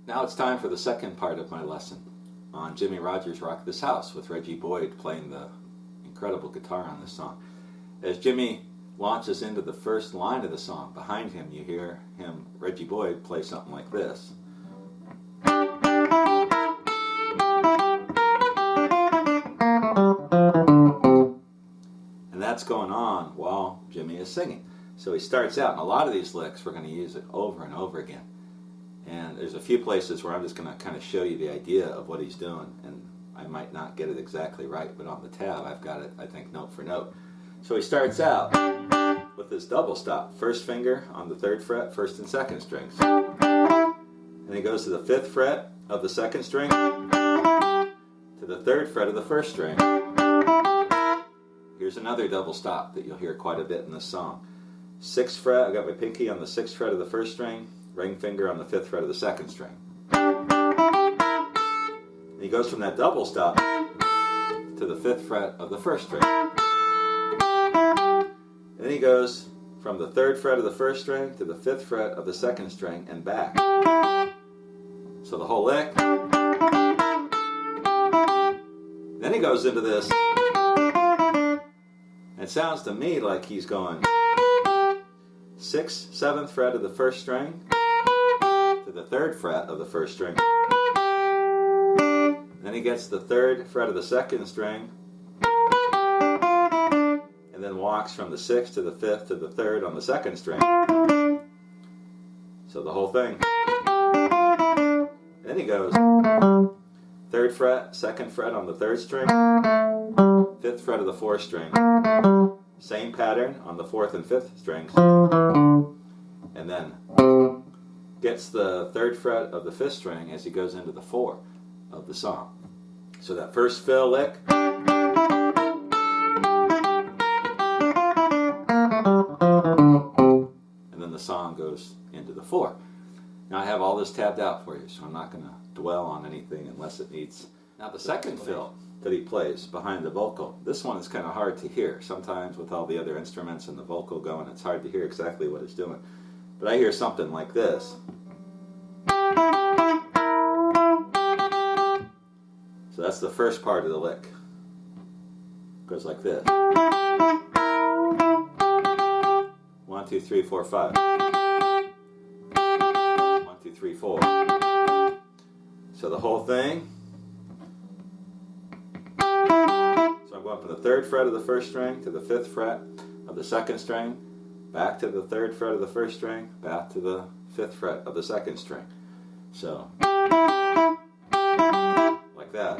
Now it's time for the second part of my lesson on Jimmy Rogers' Rock This House with Reggie Boyd playing the incredible guitar on this song. As Jimmy launches into the first line of the song, behind him you hear him, Reggie Boyd, play something like this. And that's going on while Jimmy is singing. So he starts out, and a lot of these licks we're going to use it over and over again. And there's a few places where I'm just going to kind of show you the idea of what he's doing, and I might not get it exactly right, but on the tab I've got it, I think, note for note. So he starts out with this double stop, first finger on the 3rd fret, 1st and 2nd strings. And he goes to the 5th fret of the 2nd string, to the 3rd fret of the 1st string. Here's another double stop that you'll hear quite a bit in this song. 6th fret, I got my pinky on the 6th fret of the 1st string, ring finger on the 5th fret of the 2nd string. And he goes from that double stop to the 5th fret of the 1st string. And then he goes from the 3rd fret of the 1st string to the 5th fret of the 2nd string and back. So the whole lick. Then he goes into this. It sounds to me like he's going 6th, 7th fret of the 1st string to the 3rd fret of the 1st string. Then he gets the 3rd fret of the 2nd string, and then walks from the 6th to the 5th to the 3rd on the 2nd string. So the whole thing. Then he goes 3rd fret, 2nd fret on the 3rd string, 5th fret of the 4th string. Same pattern on the 4th and 5th strings. And then gets the 3rd fret of the 5th string as he goes into the 4 of the song. So that first fill lick, and then the song goes into the 4. Now I have all this tabbed out for you, so I'm not going to dwell on anything unless it needs. Now the second fill that he plays behind the vocal, this one is kind of hard to hear. Sometimes with all the other instruments and the vocal going, it's hard to hear exactly what it's doing. But I hear something like this. So that's the first part of the lick. Goes like this. 1, 2, 3, 4, 5. 1, 2, 3, 4. So the whole thing. So I'm going from the 3rd fret of the 1st string to the 5th fret of the 2nd string, back to the 3rd fret of the 1st string, back to the 5th fret of the 2nd string. So, like that.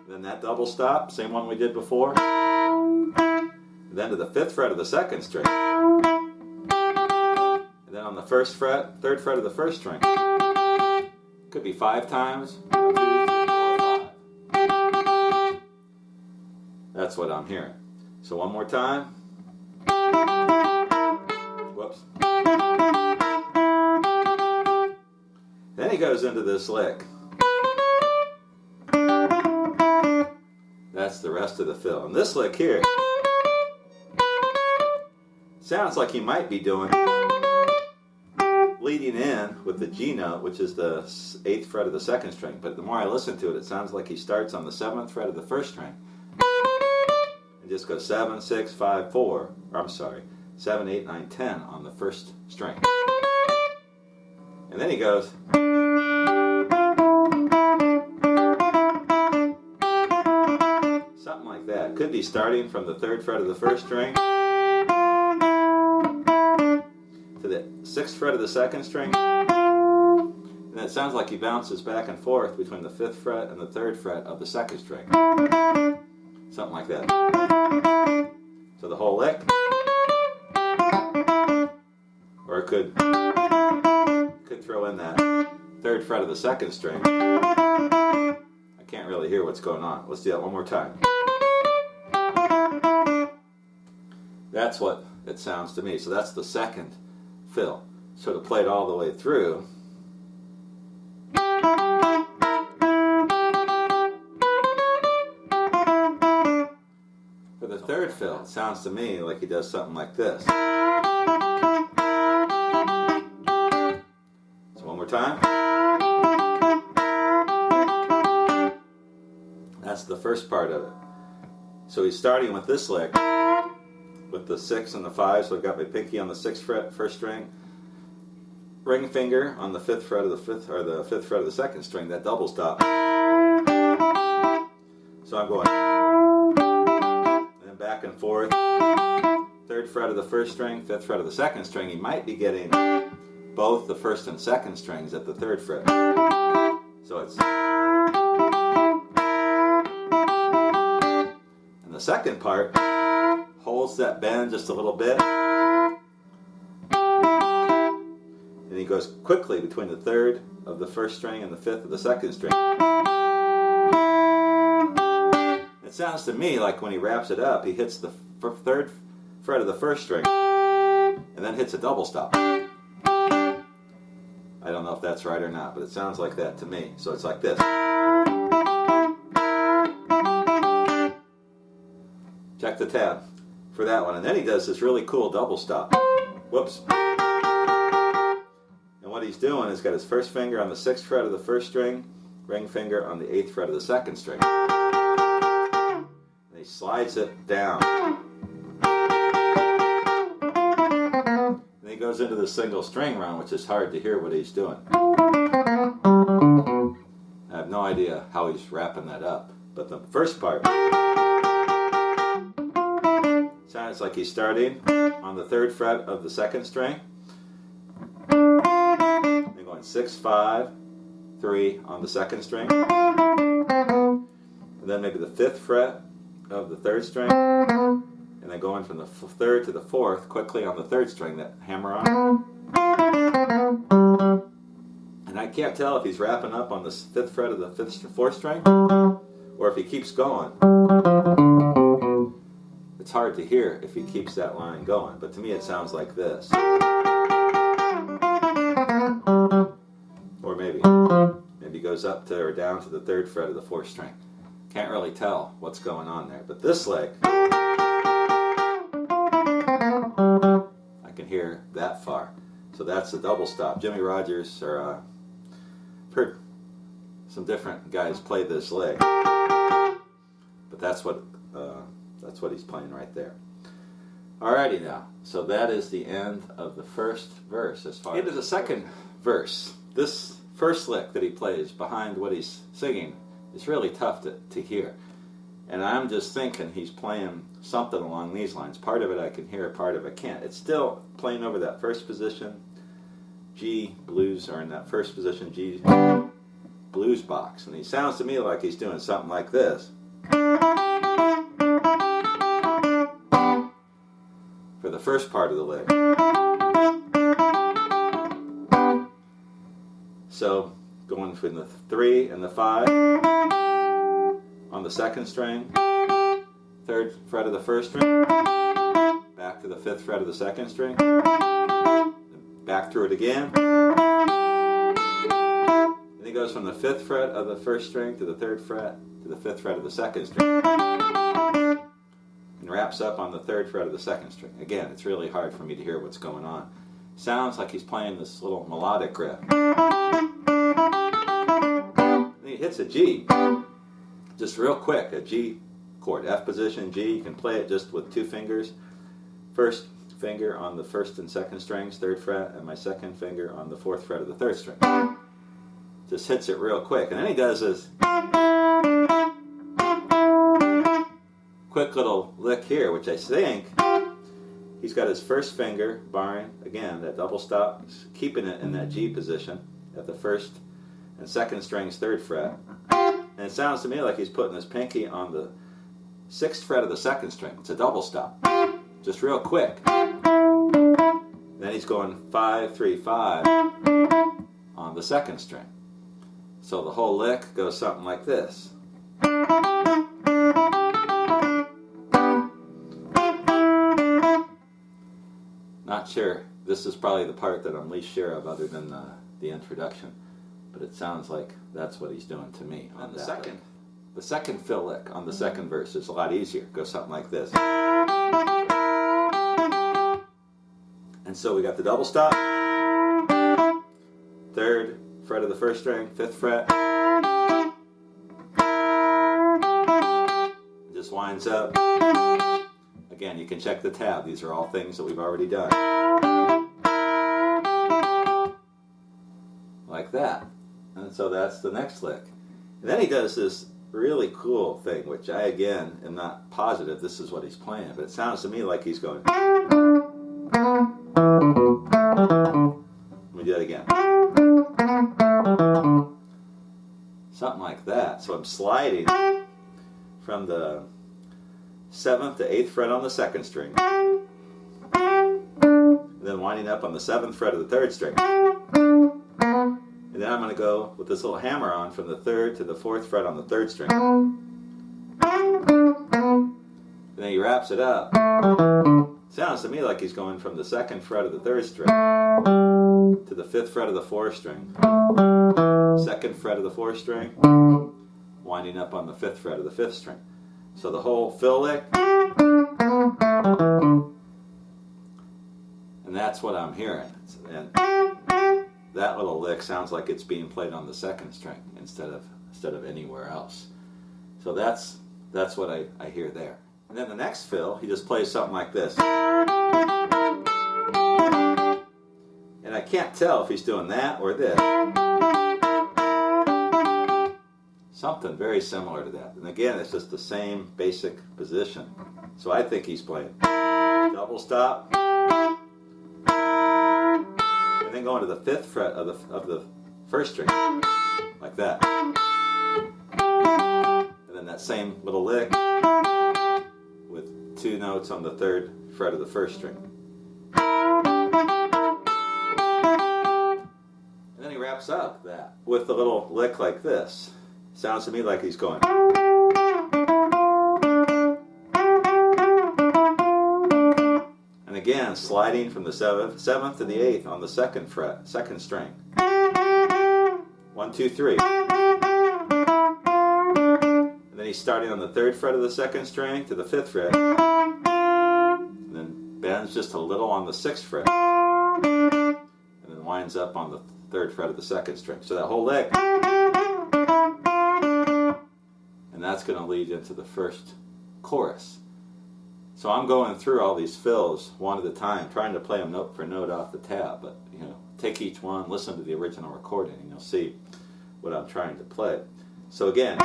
Then that double stop, same one we did before. Then to the 5th fret of the 2nd string. And then on the 1st fret, 3rd fret of the 1st string. Could be 5 times. 1, 2, 3, 4, 5. That's what I'm hearing. So one more time. Whoops. Then he goes into this lick. That's the rest of the fill. And this lick here sounds like he might be doing leading in with the G note, which is the 8th fret of the 2nd string. But the more I listen to it, it sounds like he starts on the 7th fret of the 1st string. Just goes 7, 6, 5, 4, or I'm sorry, 7, 8, 9, 10 on the 1st string. And then he goes something like that. Could be starting from the 3rd fret of the 1st string to the 6th fret of the 2nd string. And it sounds like he bounces back and forth between the 5th fret and the 3rd fret of the 2nd string. Something like that. So the whole lick. Or it could throw in that 3rd fret of the 2nd string. I can't really hear what's going on. Let's do that one more time. That's what it sounds to me. So that's the second fill. So to play it all the way through. For the third fill, it sounds to me like he does something like this. So one more time. that's the first part of it. So he's starting with this lick with the 6 and the 5. So I've got my pinky on the 6th fret, first string, ring finger on the 5th fret of the 5th, or the 5th fret of the 2nd string, that double stop. So I'm going, and then back and forth. 3rd fret of the 1st string, 5th fret of the 2nd string. You might be getting both the 1st and 2nd strings at the 3rd fret. So it's, and the second part holds that bend just a little bit, and he goes quickly between the 3rd of the 1st string and the 5th of the 2nd string. It sounds to me like when he wraps it up, he hits the 3rd fret of the 1st string and then hits a double stop. I don't know if that's right or not, but it sounds like that to me. So it's like this. Check the tab for that one. And then he does this really cool double stop. Whoops. And what he's doing is got his first finger on the 6th fret of the 1st string, ring finger on the 8th fret of the 2nd string. And he slides it down. And he goes into the single string run, which is hard to hear what he's doing. I have no idea how he's wrapping that up. But the first part sounds like he's starting on the 3rd fret of the 2nd string, then going 6, 5, 3 on the 2nd string, and then maybe the 5th fret of the 3rd string, and then going from the 3rd to the 4th quickly on the 3rd string, that hammer on. And I can't tell if he's wrapping up on the 5th fret of the 4th string or if he keeps going. It's hard to hear if he keeps that line going, but to me it sounds like this. Or maybe he goes up to or down to the 3rd fret of the 4th string. Can't really tell what's going on there, but this leg I can hear that far. So that's the double stop. Jimmy Rogers, or I've heard some different guys play this leg, but that's what he's playing right there. Alrighty now, so that is the end of the first verse. As far into the second verse, this first lick that he plays behind what he's singing is really tough to hear. And I'm just thinking he's playing something along these lines. Part of it I can hear, part of it I can't. It's still playing over that first position G blues, or in that first position G blues box. And he sounds to me like he's doing something like this. For the first part of the lick. So going from the 3 and the 5 on the 2nd string, 3rd fret of the 1st string, back to the 5th fret of the 2nd string, back through it again, and he goes from the 5th fret of the 1st string to the 3rd fret to the 5th fret of the 2nd string, and wraps up on the 3rd fret of the 2nd string. Again, it's really hard for me to hear what's going on. Sounds like he's playing this little melodic riff. And he hits a G, just real quick, a G chord, F position, G. You can play it just with 2 fingers. First finger on the 1st and 2nd strings, 3rd fret, and my 2nd finger on the 4th fret of the 3rd string. Just hits it real quick. And then he does this quick little lick here, which I think he's got his first finger, barring, again, that double stop, keeping it in that G position at the 1st and 2nd strings, 3rd fret. And it sounds to me like he's putting his pinky on the 6th fret of the 2nd string. It's a double stop. Just real quick. Then he's going 5, 3, 5 on the 2nd string. So the whole lick goes something like this. Not sure. This is probably the part that I'm least sure of other than the introduction. But it sounds like that's what he's doing to me. On the second fill lick on the second verse is a lot easier. It goes something like this. And so we got the double stop, 3rd fret of the 1st string, 5th fret, winds up. Again, you can check the tab. These are all things that we've already done. Like that. And so that's the next lick. And then he does this really cool thing, which I, again, am not positive this is what he's playing, but it sounds to me like he's going. Let me do that again. Something like that. So I'm sliding from the 7th to 8th fret on the 2nd string, and then winding up on the 7th fret of the 3rd string. And then I'm going to go with this little hammer on from the 3rd to the 4th fret on the 3rd string. And then he wraps it up. Sounds to me like he's going from the 2nd fret of the 3rd string to the 5th fret of the 4th string, 2nd fret of the 4th string, winding up on the 5th fret of the 5th string. So the whole fill lick, and that's what I'm hearing. And that little lick sounds like it's being played on the 2nd string instead of anywhere else. So that's what I hear there. And then the next fill, he just plays something like this. And I can't tell if he's doing that or this. Something very similar to that. And again, it's just the same basic position. So I think he's playing double stop, and then going to the 5th fret of the 1st string, like that. And then that same little lick with 2 notes on the 3rd fret of the 1st string. And then he wraps up that with a little lick like this. Sounds to me like he's going. And again, sliding from the 7th to the 8th on the 2nd fret, 2nd string. 1, 2, 3. And then he's starting on the 3rd fret of the 2nd string to the 5th fret. And then bends just a little on the 6th fret. And then winds up on the 3rd fret of the 2nd string. So that whole lick. And that's going to lead into the first chorus. So I'm going through all these fills one at a time, trying to play them note for note off the tab. But take each one, listen to the original recording, and you'll see what I'm trying to play. So again,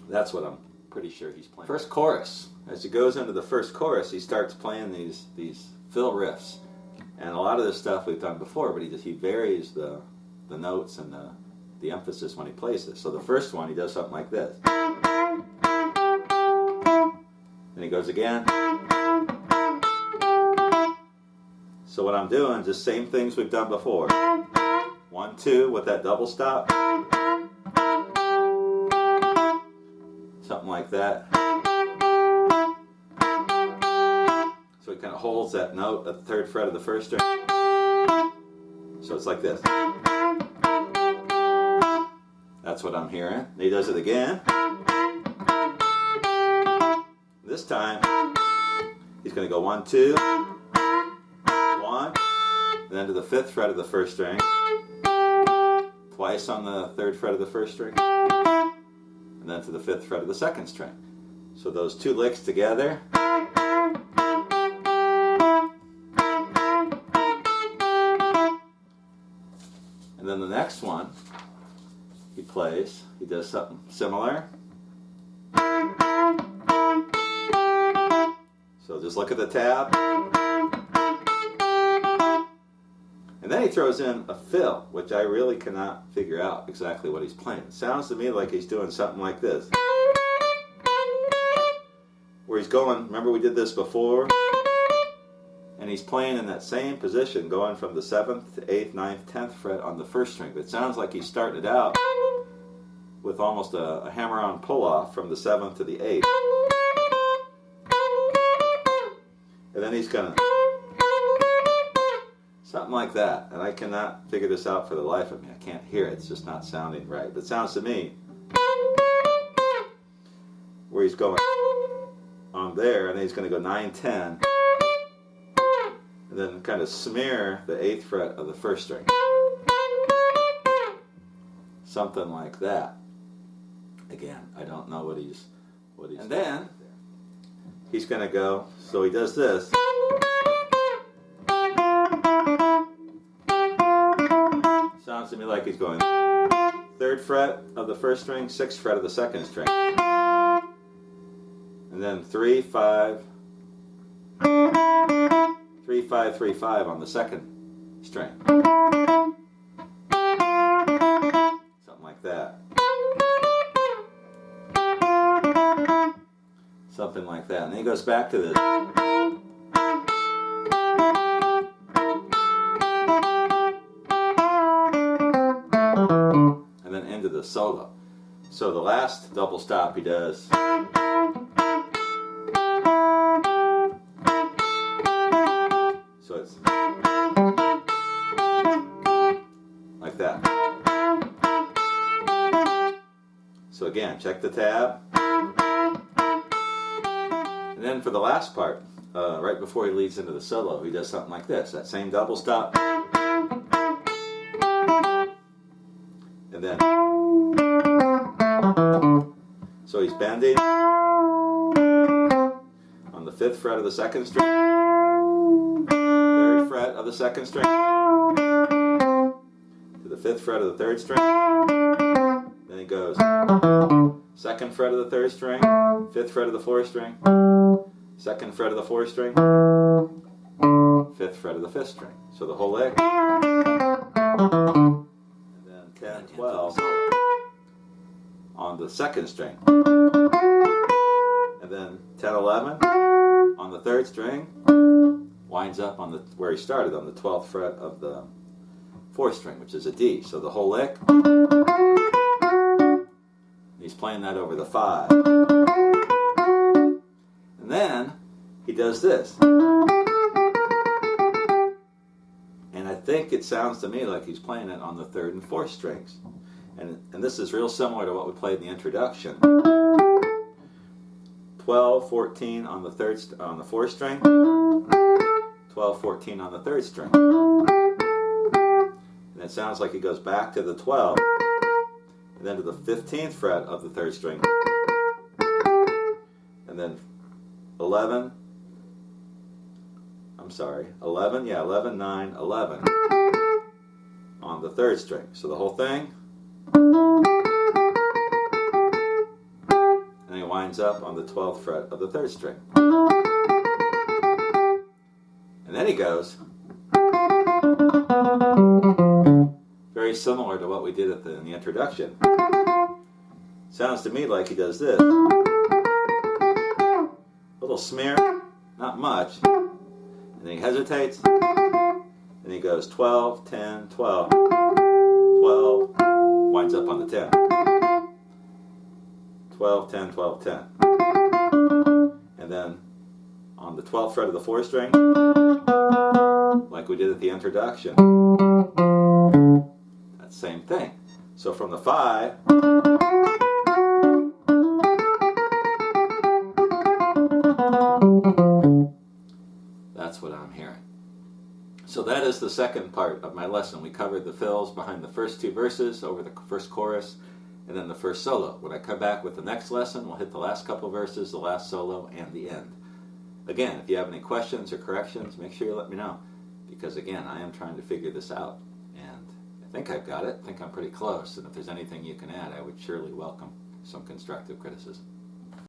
that's what I'm pretty sure he's playing. First chorus. As he goes into the first chorus, he starts playing these fill riffs, and a lot of this stuff we've done before, but he varies the notes and the emphasis when he plays this. So the first one, he does something like this. Then he goes again. So what I'm doing, just same things we've done before. 1, 2 with that double stop. Something like that. So he kind of holds that note at the 3rd fret of the 1st string. So it's like this. That's what I'm hearing. And he does it again. This time, he's going to go 1, 2, 1, and then to the 5th fret of the 1st string, twice on the 3rd fret of the 1st string, and then to the 5th fret of the 2nd string. So those 2 licks together. And then the next one, he does something similar. So just look at the tab. And then he throws in a fill, which I really cannot figure out exactly what he's playing. It sounds to me like he's doing something like this. Where he's going, remember we did this before? And he's playing in that same position, going from the 7th to 8th, 9th, 10th fret on the 1st string. But it sounds like he's starting it out with almost a hammer-on pull-off from the 7th to the 8th. And then he's gonna something like that, and I cannot figure this out for the life of me. I can't hear it; it's just not sounding right. But it sounds to me where he's going on there, and then he's going to go 9, 10, and then kind of smear the 8th fret of the 1st string, something like that. Again, I don't know what he's and then he's going to go, so he does this. Sounds to me like he's going 3rd fret of the 1st string, 6th fret of the 2nd string. And then 3, 5, 3, 5, 3, 5 on the 2nd string. Something like that. Something like that. And then he goes back to this. And then into the solo. So the last double stop he does. So it's like that. So again, check the tab. And then for the last part, right before he leads into the solo, he does something like this. That same double stop. And then, so he's bending on the 5th fret of the 2nd string, 3rd fret of the 2nd string, to the 5th fret of the 3rd string. Then he goes 2nd fret of the 3rd string, 5th fret of the 4th string, 2nd fret of the 4th string, 5th fret of the 5th string. So the whole lick. And then 10, 12 on the 2nd string. And then 10, 11 on the 3rd string. Winds up on the where he started, on the 12th fret of the 4th string, which is a D. So the whole lick. He's playing that over the 5. And then he does this. And I think it sounds to me like he's playing it on the 3rd and 4th strings. And this is real similar to what we played in the introduction. 12, 14 on the 4th string. 12, 14 on the 3rd string. And it sounds like he goes back to the 12. And then to the 15th fret of the 3rd string. And then 11, 11, 9, 11 on the 3rd string. So the whole thing. And he winds up on the 12th fret of the 3rd string. And then he goes, very similar to what we did in the introduction. Sounds to me like he does this. A little smear, not much. And then he hesitates. And he goes 12, 10, 12, 12, winds up on the 10. 12, 10, 12, 10. And then on the 12th fret of the 4th string, like we did at the introduction, that same thing. So from the 5, that's what I'm hearing. So that is the second part of my lesson. We covered the fills behind the first 2 verses, over the first chorus, and then the first solo. When I come back with the next lesson, we'll hit the last couple verses, the last solo, and the end. Again, if you have any questions or corrections, make sure you let me know. Because again, I am trying to figure this out. And I think I've got it. I think I'm pretty close. And if there's anything you can add, I would surely welcome some constructive criticism.